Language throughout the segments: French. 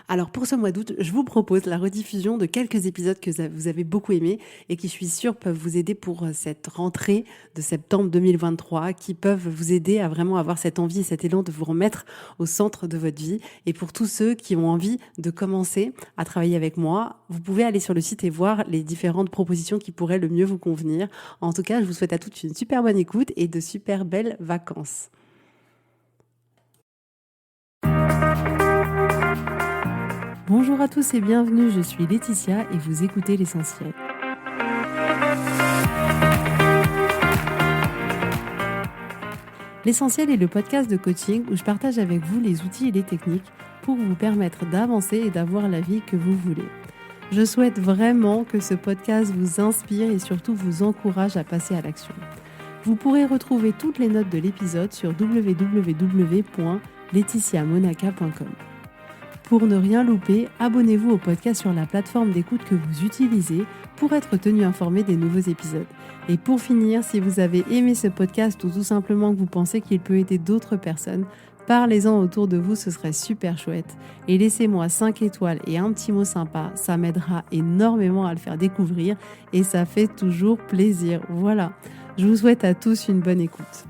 Alors pour ce mois d'août, je vous propose la rediffusion de quelques épisodes que vous avez beaucoup aimés et qui, je suis sûre, peuvent vous aider pour cette rentrée de septembre 2023, qui peuvent vous aider à vraiment avoir cette envie et cet élan de vous remettre au centre de votre vie. Et pour tous ceux qui ont envie de commencer à travailler avec moi, vous pouvez aller sur le site et voir les différentes propositions qui pourraient le mieux vous convenir. En tout cas, je vous souhaite à toutes une super bonne écoute et de super belles vacances. Bonjour à tous et bienvenue, je suis Laetitia et vous écoutez L'Essentiel. L'Essentiel est le podcast de coaching où je partage avec vous les outils et les techniques pour vous permettre d'avancer et d'avoir la vie que vous voulez. Je souhaite vraiment que ce podcast vous inspire et surtout vous encourage à passer à l'action. Vous pourrez retrouver toutes les notes de l'épisode sur www.laetitiamonaca.com. Pour ne rien louper, abonnez-vous au podcast sur la plateforme d'écoute que vous utilisez pour être tenu informé des nouveaux épisodes. Et pour finir, si vous avez aimé ce podcast ou tout simplement que vous pensez qu'il peut aider d'autres personnes, parlez-en autour de vous, ce serait super chouette. Et laissez-moi 5 étoiles et un petit mot sympa, ça m'aidera énormément à le faire découvrir et ça fait toujours plaisir. Voilà, je vous souhaite à tous une bonne écoute.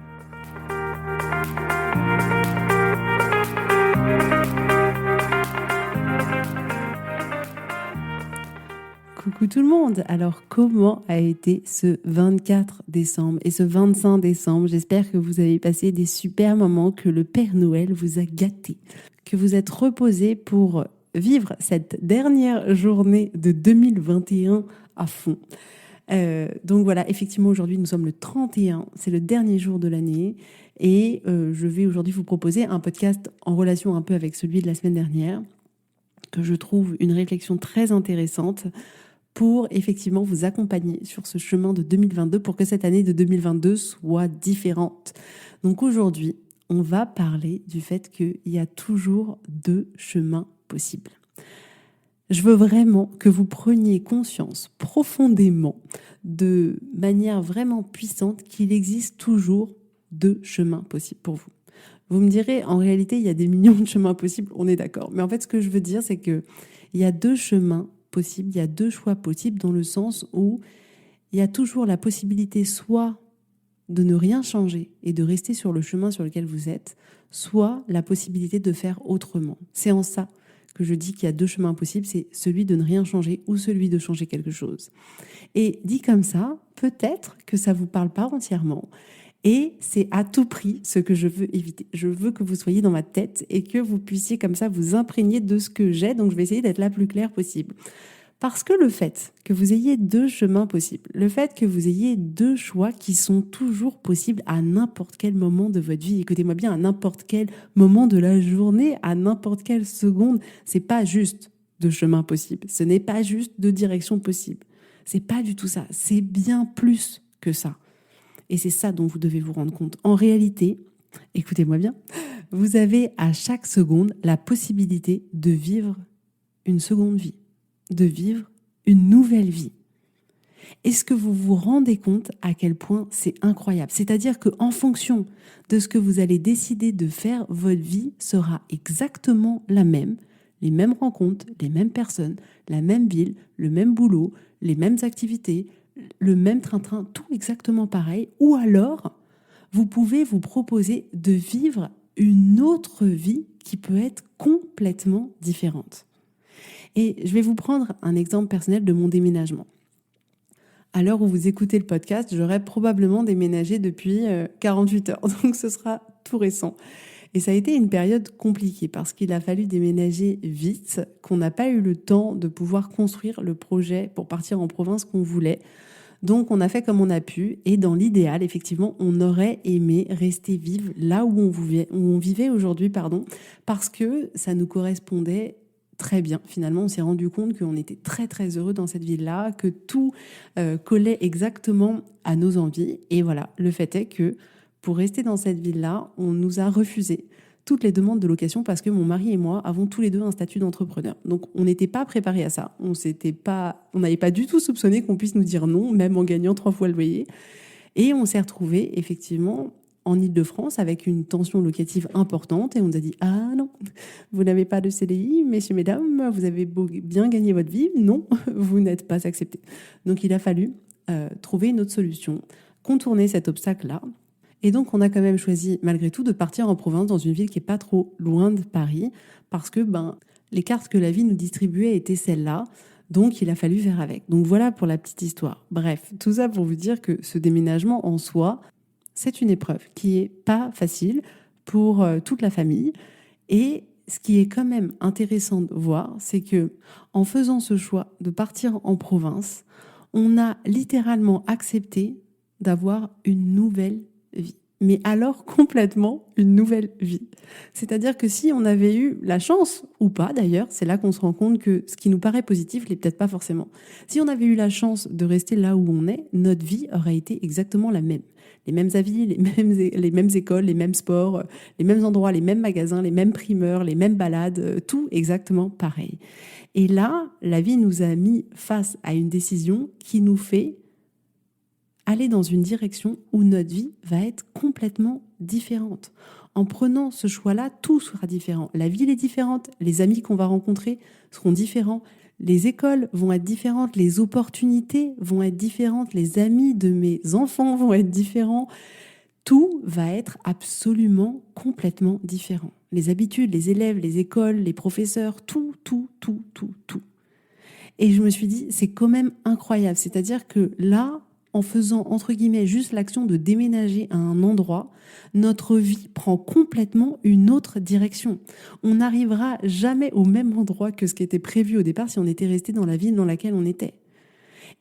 Coucou tout le monde. Alors comment a été ce 24 décembre et ce 25 décembre? J'espère que vous avez passé des super moments, que le Père Noël vous a gâtés, que vous êtes reposés pour vivre cette dernière journée de 2021 à fond. Donc voilà, effectivement aujourd'hui nous sommes le 31, c'est le dernier jour de l'année et je vais aujourd'hui vous proposer un podcast en relation un peu avec celui de la semaine dernière, que je trouve une réflexion très intéressante pour effectivement vous accompagner sur ce chemin de 2022 pour que cette année de 2022 soit différente. Donc aujourd'hui, on va parler du fait qu'il y a toujours 2 chemins possibles. Je veux vraiment que vous preniez conscience profondément, de manière vraiment puissante, qu'il existe toujours 2 chemins possibles pour vous. Vous me direz, en réalité, il y a des millions de chemins possibles, on est d'accord. Mais en fait, ce que je veux dire, c'est qu'il y a 2 chemins possible, il y a 2 choix possibles dans le sens où il y a toujours la possibilité soit de ne rien changer et de rester sur le chemin sur lequel vous êtes, soit la possibilité de faire autrement. C'est en ça que je dis qu'il y a 2 chemins possibles, c'est celui de ne rien changer ou celui de changer quelque chose. Et dit comme ça, peut-être que ça ne vous parle pas entièrement. Et c'est à tout prix ce que je veux éviter. Je veux que vous soyez dans ma tête et que vous puissiez comme ça vous imprégner de ce que j'ai. Donc je vais essayer d'être la plus claire possible. Parce que le fait que vous ayez 2 chemins possibles, le fait que vous ayez 2 choix qui sont toujours possibles à n'importe quel moment de votre vie, écoutez-moi bien, à n'importe quel moment de la journée, à n'importe quelle seconde, c'est pas juste 2 chemins possibles. Ce n'est pas juste 2 directions possibles. C'est pas du tout ça. C'est bien plus que ça. Et c'est ça dont vous devez vous rendre compte. En réalité, écoutez-moi bien, vous avez à chaque seconde la possibilité de vivre une seconde vie, de vivre une nouvelle vie. Est-ce que vous vous rendez compte à quel point c'est incroyable? C'est-à-dire qu'en fonction de ce que vous allez décider de faire, votre vie sera exactement la même, les mêmes rencontres, les mêmes personnes, la même ville, le même boulot, les mêmes activités, le même train-train, tout exactement pareil. Ou alors, vous pouvez vous proposer de vivre une autre vie qui peut être complètement différente. Et je vais vous prendre un exemple personnel de mon déménagement. À l'heure où vous écoutez le podcast, j'aurais probablement déménagé depuis 48 heures, donc ce sera tout récent. Et ça a été une période compliquée parce qu'il a fallu déménager vite, qu'on n'a pas eu le temps de pouvoir construire le projet pour partir en province qu'on voulait. Donc on a fait comme on a pu et dans l'idéal, effectivement, on aurait aimé rester vivre là où on vivait aujourd'hui, parce que ça nous correspondait très bien. Finalement, on s'est rendu compte qu'on était très très heureux dans cette ville-là, que tout collait exactement à nos envies. Et voilà, le fait est que pour rester dans cette ville-là, on nous a refusé toutes les demandes de location parce que mon mari et moi avons tous les 2 un statut d'entrepreneur. Donc on n'était pas préparés à ça. On n'avait pas du tout soupçonné qu'on puisse nous dire non, même en gagnant 3 fois le loyer. Et on s'est retrouvés effectivement en Île-de-France avec une tension locative importante et on nous a dit « Ah non, vous n'avez pas de CDI, messieurs, mesdames, vous avez bien gagné votre vie, non, vous n'êtes pas acceptés. » Donc il a fallu trouver une autre solution, contourner cet obstacle-là. Et donc on a quand même choisi malgré tout de partir en province dans une ville qui n'est pas trop loin de Paris parce que les cartes que la vie nous distribuait étaient celles-là. Donc, il a fallu faire avec. Donc, voilà pour la petite histoire. Bref, tout ça pour vous dire que ce déménagement en soi, c'est une épreuve qui est pas facile pour toute la famille. Et ce qui est quand même intéressant de voir, c'est que en faisant ce choix de partir en province, on a littéralement accepté d'avoir une nouvelle vie. Mais alors complètement une nouvelle vie. C'est-à-dire que si on avait eu la chance, ou pas d'ailleurs, c'est là qu'on se rend compte que ce qui nous paraît positif l'est peut-être pas forcément. Si on avait eu la chance de rester là où on est, notre vie aurait été exactement la même. Les mêmes avis, les mêmes écoles, les mêmes sports, les mêmes endroits, les mêmes magasins, les mêmes primeurs, les mêmes balades, tout exactement pareil. Et là, la vie nous a mis face à une décision qui nous fait aller dans une direction où notre vie va être complètement différente. En prenant ce choix-là, tout sera différent. La ville est différente, les amis qu'on va rencontrer seront différents, les écoles vont être différentes, les opportunités vont être différentes, les amis de mes enfants vont être différents. Tout va être absolument complètement différent. Les habitudes, les élèves, les écoles, les professeurs, tout. Et je me suis dit, c'est quand même incroyable. C'est-à-dire que là, en faisant, entre guillemets, juste l'action de déménager à un endroit, notre vie prend complètement une autre direction. On n'arrivera jamais au même endroit que ce qui était prévu au départ si on était resté dans la ville dans laquelle on était.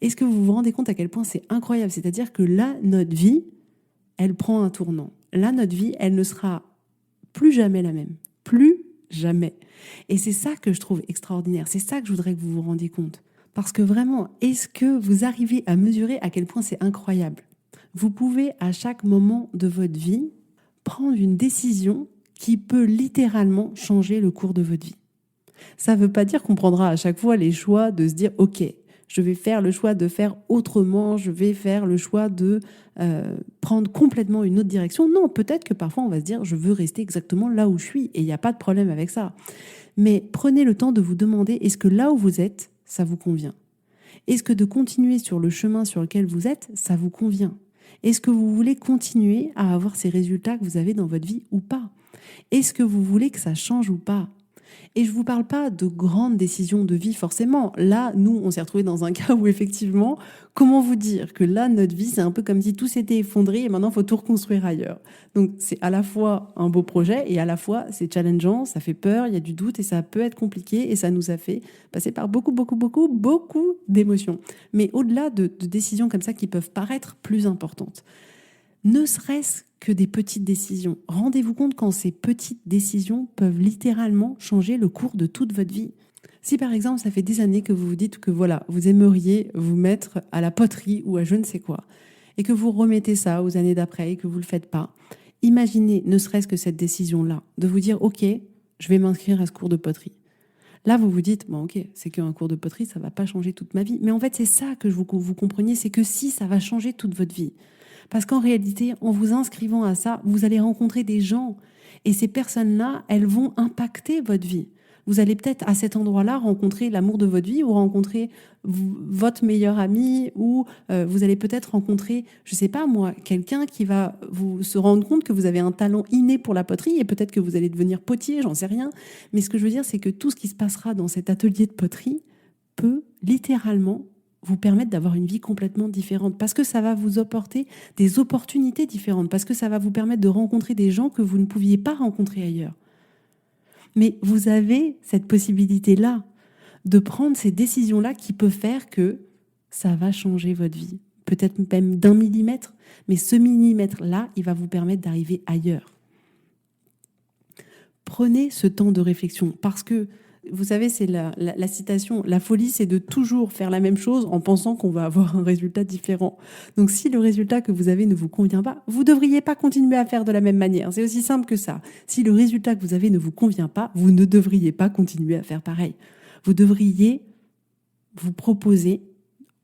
Est-ce que vous vous rendez compte à quel point c'est incroyable? C'est-à-dire que là, notre vie, elle prend un tournant. Là, notre vie, elle ne sera plus jamais la même. Plus jamais. Et c'est ça que je trouve extraordinaire. C'est ça que je voudrais que vous vous rendiez compte. Parce que vraiment, est-ce que vous arrivez à mesurer à quel point c'est incroyable? Vous pouvez, à chaque moment de votre vie, prendre une décision qui peut littéralement changer le cours de votre vie. Ça ne veut pas dire qu'on prendra à chaque fois les choix de se dire « Ok, je vais faire le choix de faire autrement, je vais faire le choix de prendre complètement une autre direction. » Non, peut-être que parfois on va se dire « Je veux rester exactement là où je suis » et il n'y a pas de problème avec ça. Mais prenez le temps de vous demander, est-ce que là où vous êtes, ça vous convient? Est-ce que de continuer sur le chemin sur lequel vous êtes, ça vous convient? Est-ce que vous voulez continuer à avoir ces résultats que vous avez dans votre vie ou pas? Est-ce que vous voulez que ça change ou pas? Et je ne vous parle pas de grandes décisions de vie forcément. Là, nous, on s'est retrouvés dans un cas où effectivement, comment vous dire que là, notre vie, c'est un peu comme si tout s'était effondré et maintenant, il faut tout reconstruire ailleurs. Donc, c'est à la fois un beau projet et à la fois, c'est challengeant, ça fait peur, il y a du doute et ça peut être compliqué et ça nous a fait passer par beaucoup d'émotions. Mais au-delà de décisions comme ça qui peuvent paraître plus importantes, ne serait-ce que des petites décisions. Rendez-vous compte quand ces petites décisions peuvent littéralement changer le cours de toute votre vie. Si par exemple, ça fait des années que vous vous dites que voilà, vous aimeriez vous mettre à la poterie ou à je ne sais quoi, et que vous remettez ça aux années d'après et que vous ne le faites pas, imaginez ne serait-ce que cette décision-là, de vous dire « Ok, je vais m'inscrire à ce cours de poterie ». Là, vous vous dites « Bon, ok, c'est qu'un cours de poterie, ça ne va pas changer toute ma vie. » Mais en fait, c'est ça que vous compreniez, c'est que si, ça va changer toute votre vie. Parce qu'en réalité, en vous inscrivant à ça, vous allez rencontrer des gens. Et ces personnes-là, elles vont impacter votre vie. Vous allez peut-être à cet endroit-là rencontrer l'amour de votre vie ou rencontrer votre meilleur ami ou vous allez peut-être rencontrer, je ne sais pas moi, quelqu'un qui va vous se rendre compte que vous avez un talent inné pour la poterie et peut-être que vous allez devenir potier, j'en sais rien. Mais ce que je veux dire, c'est que tout ce qui se passera dans cet atelier de poterie peut littéralement vous permettre d'avoir une vie complètement différente parce que ça va vous apporter des opportunités différentes, parce que ça va vous permettre de rencontrer des gens que vous ne pouviez pas rencontrer ailleurs. Mais vous avez cette possibilité-là de prendre ces décisions-là qui peuvent faire que ça va changer votre vie. Peut-être même d'1 millimètre, mais ce millimètre-là, il va vous permettre d'arriver ailleurs. Prenez ce temps de réflexion parce que vous savez, c'est la citation, la folie, c'est de toujours faire la même chose en pensant qu'on va avoir un résultat différent. Donc si le résultat que vous avez ne vous convient pas, vous ne devriez pas continuer à faire de la même manière. C'est aussi simple que ça. Si le résultat que vous avez ne vous convient pas, vous ne devriez pas continuer à faire pareil. Vous devriez vous proposer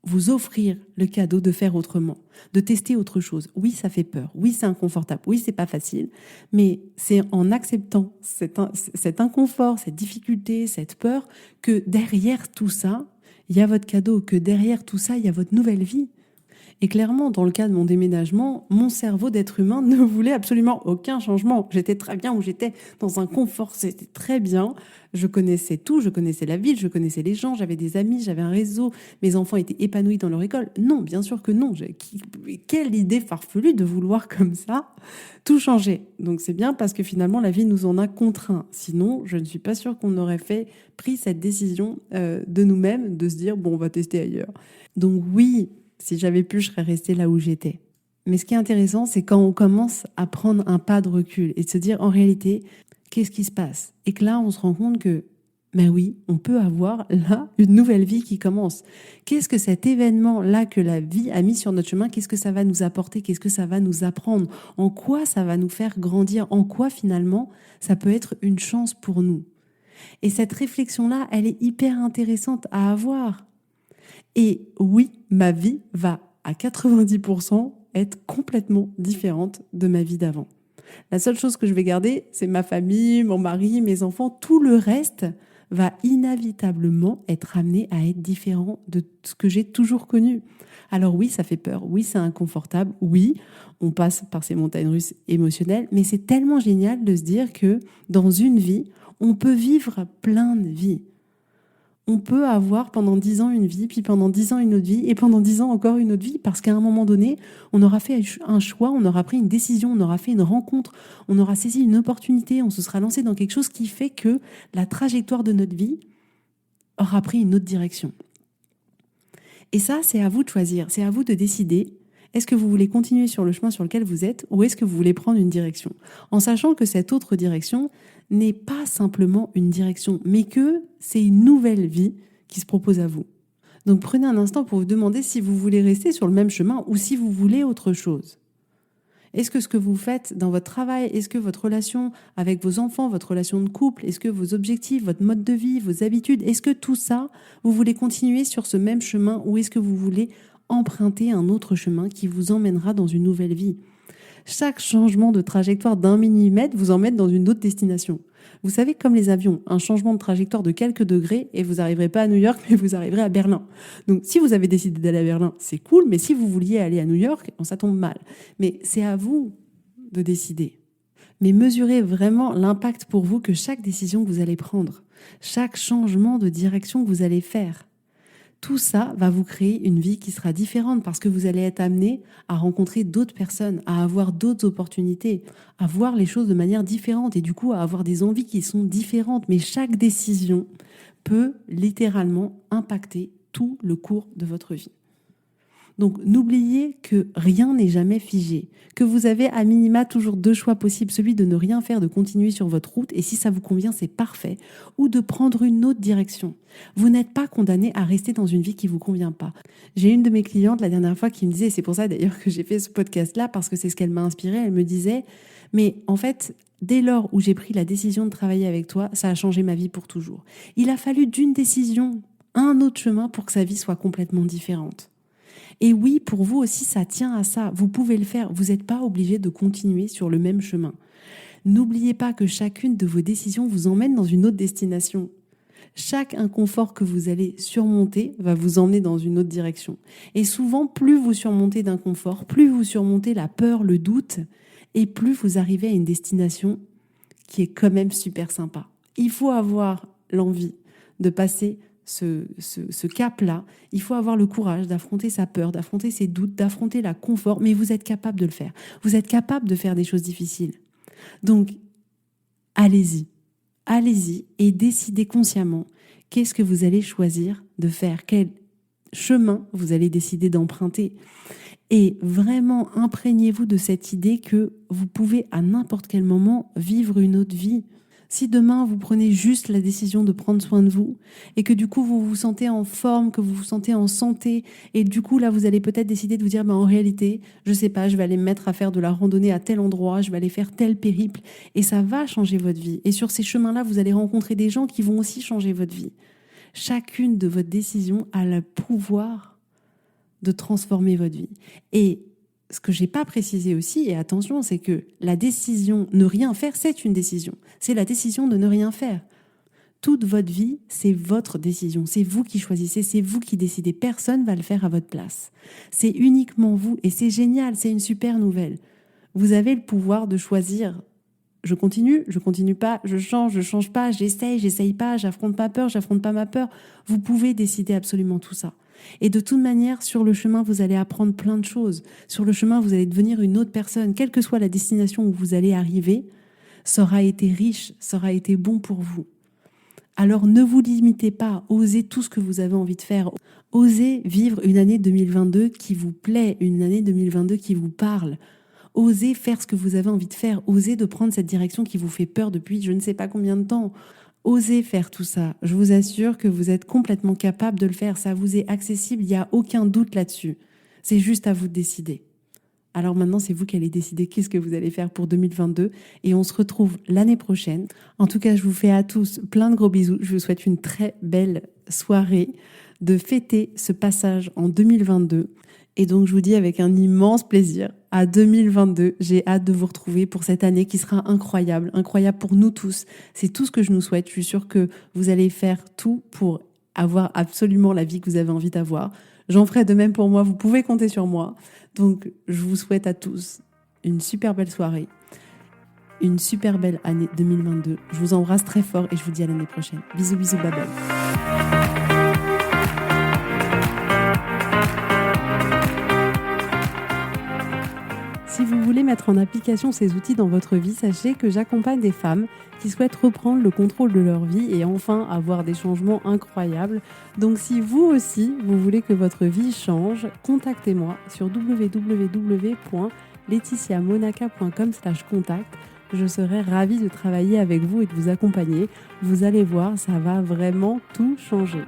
vous offrir le cadeau de faire autrement, de tester autre chose. Oui, ça fait peur. Oui, c'est inconfortable. Oui, c'est pas facile. Mais c'est en acceptant cet inconfort, cette difficulté, cette peur, que derrière tout ça, il y a votre cadeau, que derrière tout ça, il y a votre nouvelle vie. Et clairement, dans le cas de mon déménagement, mon cerveau d'être humain ne voulait absolument aucun changement. J'étais très bien où j'étais, dans un confort, c'était très bien. Je connaissais tout, je connaissais la ville, je connaissais les gens, j'avais des amis, j'avais un réseau, mes enfants étaient épanouis dans leur école. Non, bien sûr que non. Quelle idée farfelue de vouloir comme ça tout changer. Donc c'est bien parce que finalement, la vie nous en a contraints. Sinon, je ne suis pas sûre qu'on aurait pris cette décision de nous-mêmes, de se dire, bon, on va tester ailleurs. Donc oui, si j'avais pu, je serais restée là où j'étais. Mais ce qui est intéressant, c'est quand on commence à prendre un pas de recul et de se dire, en réalité, qu'est-ce qui se passe? Et que là, on se rend compte que, ben oui, on peut avoir là une nouvelle vie qui commence. Qu'est-ce que cet événement-là que la vie a mis sur notre chemin, qu'est-ce que ça va nous apporter? Qu'est-ce que ça va nous apprendre? En quoi ça va nous faire grandir? En quoi, finalement, ça peut être une chance pour nous? Et cette réflexion-là, elle est hyper intéressante à avoir. Et oui, ma vie va à 90% être complètement différente de ma vie d'avant. La seule chose que je vais garder, c'est ma famille, mon mari, mes enfants. Tout le reste va inévitablement être amené à être différent de ce que j'ai toujours connu. Alors oui, ça fait peur. Oui, c'est inconfortable. Oui, on passe par ces montagnes russes émotionnelles. Mais c'est tellement génial de se dire que dans une vie, on peut vivre plein de vies. On peut avoir pendant 10 ans une vie, puis pendant 10 ans une autre vie, et pendant 10 ans encore une autre vie, parce qu'à un moment donné, on aura fait un choix, on aura pris une décision, on aura fait une rencontre, on aura saisi une opportunité, on se sera lancé dans quelque chose qui fait que la trajectoire de notre vie aura pris une autre direction. Et ça, c'est à vous de choisir, c'est à vous de décider. Est-ce que vous voulez continuer sur le chemin sur lequel vous êtes, ou est-ce que vous voulez prendre une direction? En sachant que cette autre direction n'est pas simplement une direction, mais que c'est une nouvelle vie qui se propose à vous. Donc prenez un instant pour vous demander si vous voulez rester sur le même chemin ou si vous voulez autre chose. Est-ce que ce que vous faites dans votre travail, est-ce que votre relation avec vos enfants, votre relation de couple, est-ce que vos objectifs, votre mode de vie, vos habitudes, est-ce que tout ça, vous voulez continuer sur ce même chemin ou est-ce que vous voulez emprunter un autre chemin qui vous emmènera dans une nouvelle vie? Chaque changement de trajectoire d'1 millimètre vous emmène dans une autre destination. Vous savez, comme les avions, un changement de trajectoire de quelques degrés et vous n'arriverez pas à New York, mais vous arriverez à Berlin. Donc, si vous avez décidé d'aller à Berlin, c'est cool, mais si vous vouliez aller à New York, ça tombe mal. Mais c'est à vous de décider. Mais mesurez vraiment l'impact pour vous que chaque décision que vous allez prendre, chaque changement de direction que vous allez faire. Tout ça va vous créer une vie qui sera différente parce que vous allez être amené à rencontrer d'autres personnes, à avoir d'autres opportunités, à voir les choses de manière différente et du coup à avoir des envies qui sont différentes. Mais chaque décision peut littéralement impacter tout le cours de votre vie. Donc n'oubliez que rien n'est jamais figé, que vous avez à minima toujours 2 choix possibles, celui de ne rien faire, de continuer sur votre route, et si ça vous convient, c'est parfait, ou de prendre une autre direction. Vous n'êtes pas condamné à rester dans une vie qui ne vous convient pas. J'ai une de mes clientes la dernière fois qui me disait, et c'est pour ça d'ailleurs que j'ai fait ce podcast-là, parce que c'est ce qu'elle m'a inspiré, elle me disait, mais en fait, dès lors où j'ai pris la décision de travailler avec toi, ça a changé ma vie pour toujours. Il a fallu d'une décision à un autre chemin pour que sa vie soit complètement différente. Et oui, pour vous aussi, ça tient à ça. Vous pouvez le faire. Vous n'êtes pas obligé de continuer sur le même chemin. N'oubliez pas que chacune de vos décisions vous emmène dans une autre destination. Chaque inconfort que vous allez surmonter va vous emmener dans une autre direction. Et souvent, plus vous surmontez d'inconfort, plus vous surmontez la peur, le doute, et plus vous arrivez à une destination qui est quand même super sympa. Il faut avoir l'envie de passer ce cap-là, il faut avoir le courage d'affronter sa peur, d'affronter ses doutes, d'affronter la confort, mais vous êtes capable de le faire. Vous êtes capable de faire des choses difficiles. Donc, allez-y et décidez consciemment qu'est-ce que vous allez choisir de faire, quel chemin vous allez décider d'emprunter. Et vraiment, imprégnez-vous de cette idée que vous pouvez à n'importe quel moment vivre une autre vie. Si demain, vous prenez juste la décision de prendre soin de vous et que du coup, vous vous sentez en forme, que vous vous sentez en santé et du coup, là, vous allez peut-être décider de vous dire, en réalité, je sais pas, je vais aller me mettre à faire de la randonnée à tel endroit, je vais aller faire tel périple et ça va changer votre vie. Et sur ces chemins-là, vous allez rencontrer des gens qui vont aussi changer votre vie. Chacune de votre décision a le pouvoir de transformer votre vie. Et ce que j'ai pas précisé aussi, et attention, c'est que la décision ne rien faire, c'est une décision. C'est la décision de ne rien faire. Toute votre vie, c'est votre décision. C'est vous qui choisissez, c'est vous qui décidez. Personne ne va le faire à votre place. C'est uniquement vous et c'est génial, c'est une super nouvelle. Vous avez le pouvoir de choisir. Je continue pas, je change pas, j'essaye pas, j'affronte pas peur, j'affronte pas ma peur. Vous pouvez décider absolument tout ça. Et de toute manière, sur le chemin, vous allez apprendre plein de choses. Sur le chemin, vous allez devenir une autre personne. Quelle que soit la destination où vous allez arriver, ça aura été riche, ça aura été bon pour vous. Alors ne vous limitez pas, osez tout ce que vous avez envie de faire. Osez vivre une année 2022 qui vous plaît, une année 2022 qui vous parle. Osez faire ce que vous avez envie de faire. Osez de prendre cette direction qui vous fait peur depuis je ne sais pas combien de temps. Osez faire tout ça. Je vous assure que vous êtes complètement capable de le faire. Ça vous est accessible, il n'y a aucun doute là-dessus. C'est juste à vous de décider. Alors maintenant, c'est vous qui allez décider qu'est-ce que vous allez faire pour 2022 et on se retrouve l'année prochaine. En tout cas, je vous fais à tous plein de gros bisous. Je vous souhaite une très belle soirée, de fêter ce passage en 2022. Et donc, je vous dis avec un immense plaisir à 2022. J'ai hâte de vous retrouver pour cette année qui sera incroyable, incroyable pour nous tous. C'est tout ce que je nous souhaite. Je suis sûre que vous allez faire tout pour avoir absolument la vie que vous avez envie d'avoir. J'en ferai de même pour moi. Vous pouvez compter sur moi. Donc, je vous souhaite à tous une super belle soirée, une super belle année 2022. Je vous embrasse très fort et je vous dis à l'année prochaine. Bisous, bisous, bye bye. Si vous voulez mettre en application ces outils dans votre vie, sachez que j'accompagne des femmes qui souhaitent reprendre le contrôle de leur vie et enfin avoir des changements incroyables. Donc si vous aussi, vous voulez que votre vie change, contactez-moi sur www.laetitiamonaca.com/contact. Je serai ravie de travailler avec vous et de vous accompagner. Vous allez voir, ça va vraiment tout changer.